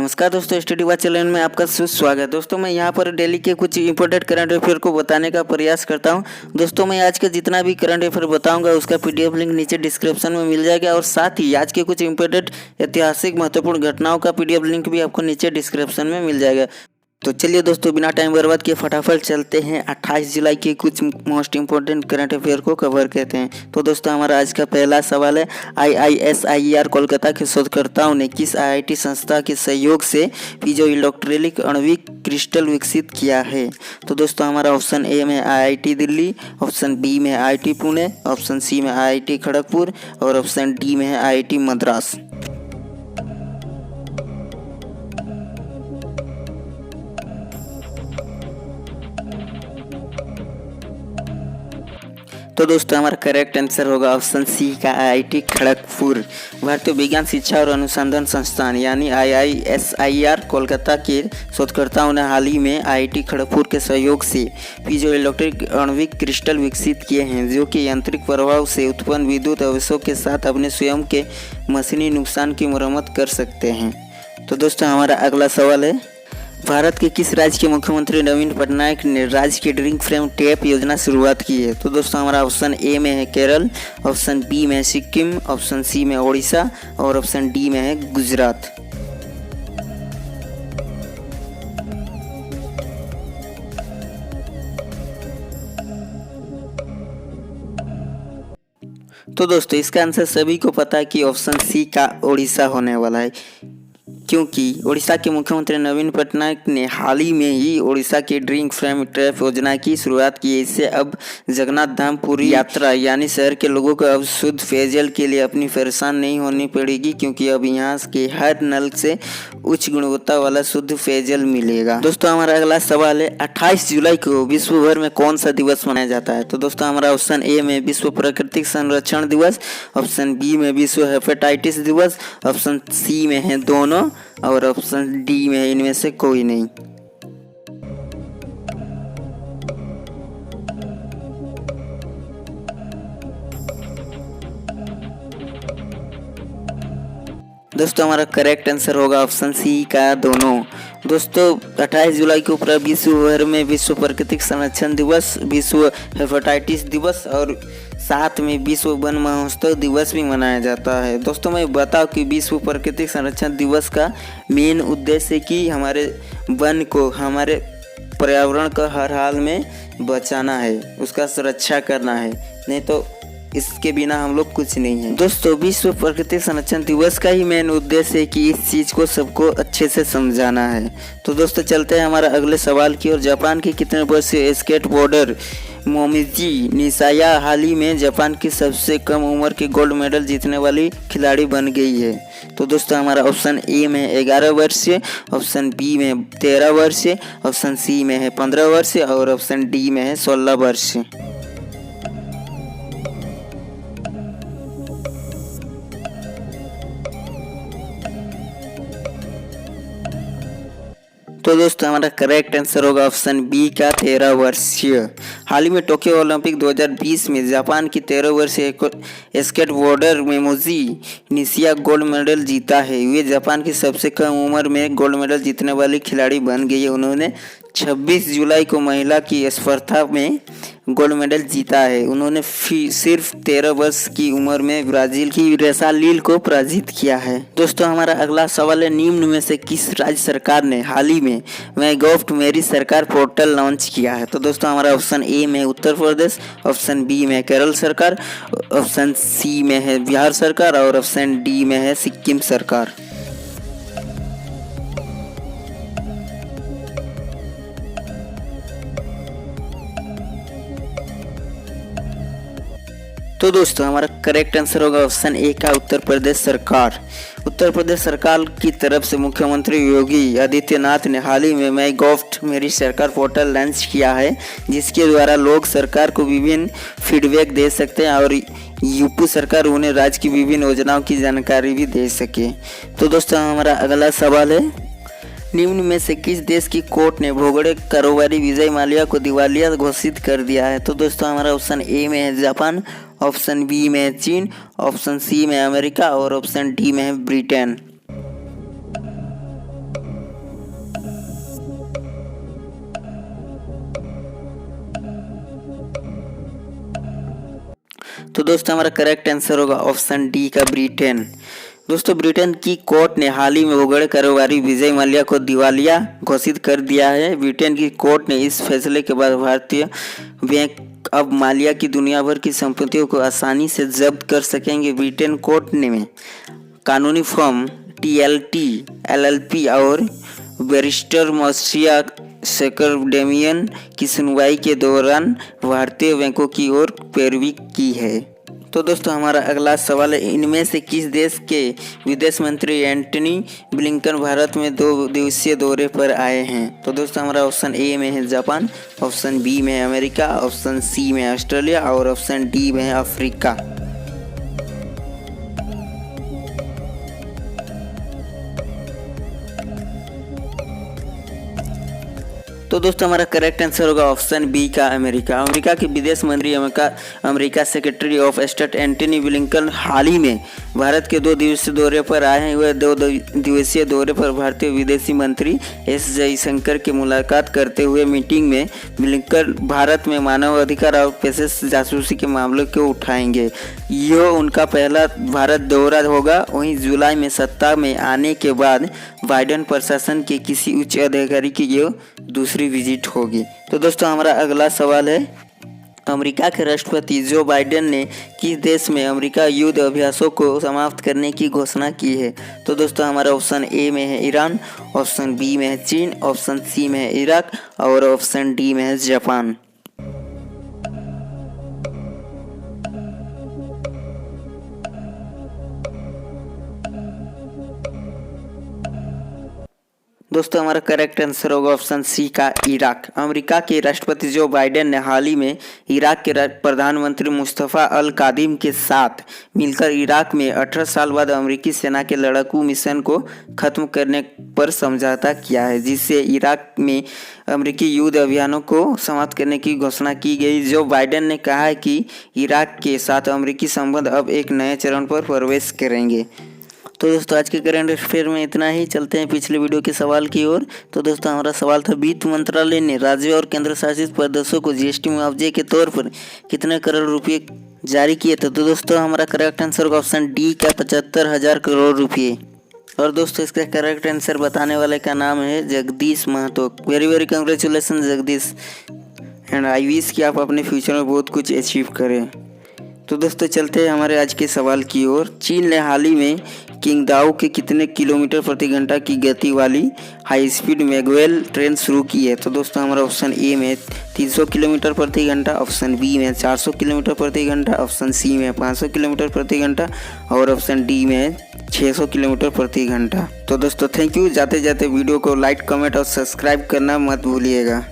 नमस्कार दोस्तों, study watch channel में आपका सुस्वागत। दोस्तों मैं यहाँ पर डेली के कुछ इंपॉर्टेंट करंट अफेयर को बताने का प्रयास करता हूँ। दोस्तों मैं आज का जितना भी करंट अफेयर बताऊंगा उसका पीडीएफ लिंक नीचे डिस्क्रिप्शन में मिल जाएगा, और साथ ही आज के कुछ इंपॉर्टेंट ऐतिहासिक महत्वपूर्ण घटनाओं का पीडीएफ लिंक भी आपको नीचे डिस्क्रिप्शन में मिल जाएगा। तो चलिए दोस्तों, बिना टाइम बर्बाद किए फटाफट चलते हैं 28 जुलाई के कुछ मोस्ट इंपॉर्टेंट करंट अफेयर को कवर करते हैं। तो दोस्तों हमारा आज का पहला सवाल है, IISIR कोलकाता के शोधकर्ताओं ने किस IIT संस्था के सहयोग से पीजो इलेक्ट्रिक आणविक क्रिस्टल विकसित किया है? तो दोस्तों हमारा ऑप्शन ए में IIT दिल्ली, ऑप्शन बी में IIT पुणे, ऑप्शन सी में IIT खड़गपुर और ऑप्शन डी में है IIT मद्रास। तो दोस्तों हमारा करेक्ट आंसर होगा ऑप्शन सी का IIT खड़गपुर। भारतीय विज्ञान शिक्षा और अनुसंधान संस्थान यानी IISIR कोलकाता के शोधकर्ताओं ने हाल ही में IIT खड़गपुर के सहयोग से पीजो इलेक्ट्रिक आणविक क्रिस्टल विकसित किए हैं, जो कि यांत्रिक प्रभाव से उत्पन्न विद्युत आवेशों के साथ अपने स्वयं के मशीनी नुकसान की मरम्मत कर सकते हैं। तो दोस्तों हमारा अगला सवाल है, भारत के किस राज्य के मुख्यमंत्री नवीन पटनायक ने राज्य की ड्रिंक फ्रेम टैप योजना शुरुआत की है? तो दोस्तों हमारा ऑप्शन ए में है केरल, ऑप्शन बी में है सिक्किम, ऑप्शन सी में ओडिशा और ऑप्शन डी में है गुजरात। तो दोस्तों इसका आंसर सभी को पता है कि ऑप्शन सी का ओडिशा होने वाला है, क्योंकि ओडिशा के मुख्यमंत्री नवीन पटनायक ने हाल ही में ही ओडिशा की ड्रिंक फ्रेम ट्रैप योजना की शुरुआत की है। इससे अब जगन्नाथ धाम पूरी यात्रा यानी शहर के लोगों को अब शुद्ध पेयजल के लिए अपनी परेशान नहीं होनी पड़ेगी, क्योंकि अब यहाँ के हर नल से उच्च गुणवत्ता वाला शुद्ध पेयजल मिलेगा। दोस्तों हमारा अगला सवाल है, 28 जुलाई को विश्व भर में कौन सा दिवस मनाया जाता है? तो दोस्तों हमारा ऑप्शन ए में विश्व प्राकृतिक संरक्षण दिवस, ऑप्शन बी में विश्व हेपेटाइटिस दिवस, ऑप्शन सी में है दोनों और ऑप्शन डी में है इनमें से कोई नहीं। दोस्तों हमारा करेक्ट आंसर होगा ऑप्शन सी का दोनों। दोस्तों 28 जुलाई को पूरा विश्व भर में विश्व प्राकृतिक संरक्षण दिवस, विश्व हेपेटाइटिस दिवस और साथ में विश्व वन महोत्सव दिवस भी मनाया जाता है। दोस्तों मैं बताऊं कि विश्व प्राकृतिक संरक्षण दिवस का मेन उद्देश्य है कि हमारे वन को, हमारे पर्यावरण को हर हाल में बचाना है, उसका सुरक्षा करना है, नहीं तो इसके बिना हम लोग कुछ नहीं है। दोस्तों विश्व प्राकृतिक संरक्षण दिवस का ही मेन उद्देश्य है कि इस चीज़ को सबको अच्छे से समझाना है। तो दोस्तों चलते हैं हमारा अगले सवाल की ओर। जापान की कितने वर्षीय स्केट बोर्डर मोमिजी निसाया हाल ही में जापान की सबसे कम उम्र की गोल्ड मेडल जीतने वाली खिलाड़ी बन गई है? तो दोस्तों हमारा ऑप्शन ए में 11 वर्ष, ऑप्शन बी में 13 वर्ष, ऑप्शन सी में है 15 वर्ष और ऑप्शन डी में है 16 वर्ष। तो दोस्तों हमारा करेक्ट आंसर होगा ऑप्शन बी का 13 वर्षीय। हाल ही में टोक्यो ओलंपिक 2020 में जापान की 13 वर्षीय स्केटबोर्डर मोमिजी निशिया गोल्ड मेडल जीता है। वे जापान की सबसे कम उम्र में गोल्ड मेडल जीतने वाली खिलाड़ी बन गई है। उन्होंने 26 जुलाई को महिला की स्पर्धा में गोल्ड मेडल जीता है। उन्होंने सिर्फ 13 वर्ष की उम्र में ब्राजील की रेसा लील को पराजित किया है। दोस्तों हमारा अगला सवाल है, निम्न में से किस राज्य सरकार ने हाल ही में माई गॉव मेरी सरकार पोर्टल लॉन्च किया है? तो दोस्तों हमारा ऑप्शन ए में उत्तर प्रदेश, ऑप्शन बी में केरल सरकार, ऑप्शन सी में है बिहार सरकार और ऑप्शन डी में है सिक्किम सरकार। तो दोस्तों हमारा करेक्ट आंसर होगा ऑप्शन ए का उत्तर प्रदेश सरकार। उत्तर प्रदेश सरकार की तरफ से मुख्यमंत्री योगी आदित्यनाथ ने हाल ही में माई गॉव मेरी सरकार पोर्टल लॉन्च किया है, जिसके द्वारा लोग सरकार को विभिन्न फीडबैक दे सकते हैं और यूपी सरकार उन्हें राज्य की विभिन्न योजनाओं की जानकारी भी दे सके। तो दोस्तों हमारा अगला सवाल है, निम्न में से किस देश की कोर्ट ने भोगड़े कारोबारी विजय माल्या को दिवालिया घोषित कर दिया है? तो दोस्तों हमारा ऑप्शन ए में है जापान, ऑप्शन बी में है चीन, ऑप्शन सी में अमेरिका और ऑप्शन डी में है ब्रिटेन। तो दोस्तों हमारा करेक्ट आंसर होगा ऑप्शन डी का ब्रिटेन। दोस्तों ब्रिटेन की कोर्ट ने हाल ही में उग्र कारोबारी विजय माल्या को दिवालिया घोषित कर दिया है। ब्रिटेन की कोर्ट ने इस फैसले के बाद भारतीय बैंक अब माल्या की दुनिया भर की संपत्तियों को आसानी से जब्त कर सकेंगे। ब्रिटेन कोर्ट ने कानूनी फर्म TLT LLP और बैरिस्टर मॉर्सिया सेकरडेमियन की सुनवाई के दौरान भारतीय बैंकों की ओर पैरवी की है। तो दोस्तों हमारा अगला सवाल है, इनमें से किस देश के विदेश मंत्री एंटनी ब्लिंकन भारत में 2 दिवसीय दौरे पर आए हैं? तो दोस्तों हमारा ऑप्शन ए में है जापान, ऑप्शन बी में है अमेरिका, ऑप्शन सी में है ऑस्ट्रेलिया और ऑप्शन डी में है अफ्रीका। तो दोस्तों हमारा करेक्ट आंसर होगा ऑप्शन बी का अमेरिका। अमेरिका के विदेश मंत्री America secretary of state Antony Blinken हाल ही में भारत के 2 दिवसीय दौरे पर आए हैं। वह 2 दिवसीय दौरे पर भारतीय विदेशी मंत्री एस जयशंकर की मुलाकात करते हुए मीटिंग में ब्लिंकन भारत में मानव अधिकार और पेशेश जासूसी के मामलों को उठाएंगे। यह उनका पहला भारत दौरा होगा। वहीं जुलाई में सत्ता में आने के बाद बाइडेन प्रशासन के किसी उच्च अधिकारी की यह दूसरी विजिट होगी। तो दोस्तों हमारा अगला सवाल है, अमेरिका के राष्ट्रपति जो बाइडेन ने किस देश में अमेरिका युद्ध अभ्यासों को समाप्त करने की घोषणा की है? तो दोस्तों हमारा ऑप्शन ए में है ईरान, ऑप्शन बी में है चीन, ऑप्शन सी में है इराक और ऑप्शन डी में है जापान। दोस्तों हमारा करेक्ट आंसर होगा ऑप्शन सी का इराक। अमेरिका के राष्ट्रपति जो बाइडेन ने हाल ही में इराक के प्रधानमंत्री मुस्तफ़ा अल कादिम के साथ मिलकर इराक में 18 साल बाद अमेरिकी सेना के लड़ाकू मिशन को खत्म करने पर समझौता किया है, जिससे इराक में अमेरिकी युद्ध अभियानों को समाप्त करने की घोषणा की गई। जो बाइडेन ने कहा है कि इराक के साथ अमेरिकी संबंध अब एक नए चरण पर प्रवेश करेंगे। तो दोस्तों आज के करंट अफेयर में इतना ही। चलते हैं पिछले वीडियो के सवाल की ओर। तो दोस्तों हमारा सवाल था, वित्त मंत्रालय ने राज्यों और केंद्र शासित प्रदेशों को GST मुआवजे के तौर पर कितने करोड़ रुपए जारी किए थे? तो दोस्तों हमारा करेक्ट आंसर होगा ऑप्शन डी का 75,000 करोड़ रुपये। और दोस्तों इसका करेक्ट आंसर बताने वाले का नाम है Jagdish Mahto. Very very congratulation Jagdish, and I wish कि आप अपने फ्यूचर में बहुत कुछ अचीव करें। तो दोस्तों चलते हैं हमारे आज के सवाल की ओर। चीन ने हाल ही में किंगदाओ के कितने किलोमीटर प्रति घंटा की गति वाली हाई स्पीड मैगवेल ट्रेन शुरू की है? तो दोस्तों हमारा ऑप्शन ए में 300 किलोमीटर प्रति घंटा, ऑप्शन बी में 400 किलोमीटर प्रति घंटा, ऑप्शन सी में 500 किलोमीटर प्रति घंटा और ऑप्शन डी में 600 किलोमीटर प्रति घंटा। तो दोस्तों थैंक यू। जाते जाते वीडियो को लाइक, कमेंट और सब्सक्राइब करना मत भूलिएगा।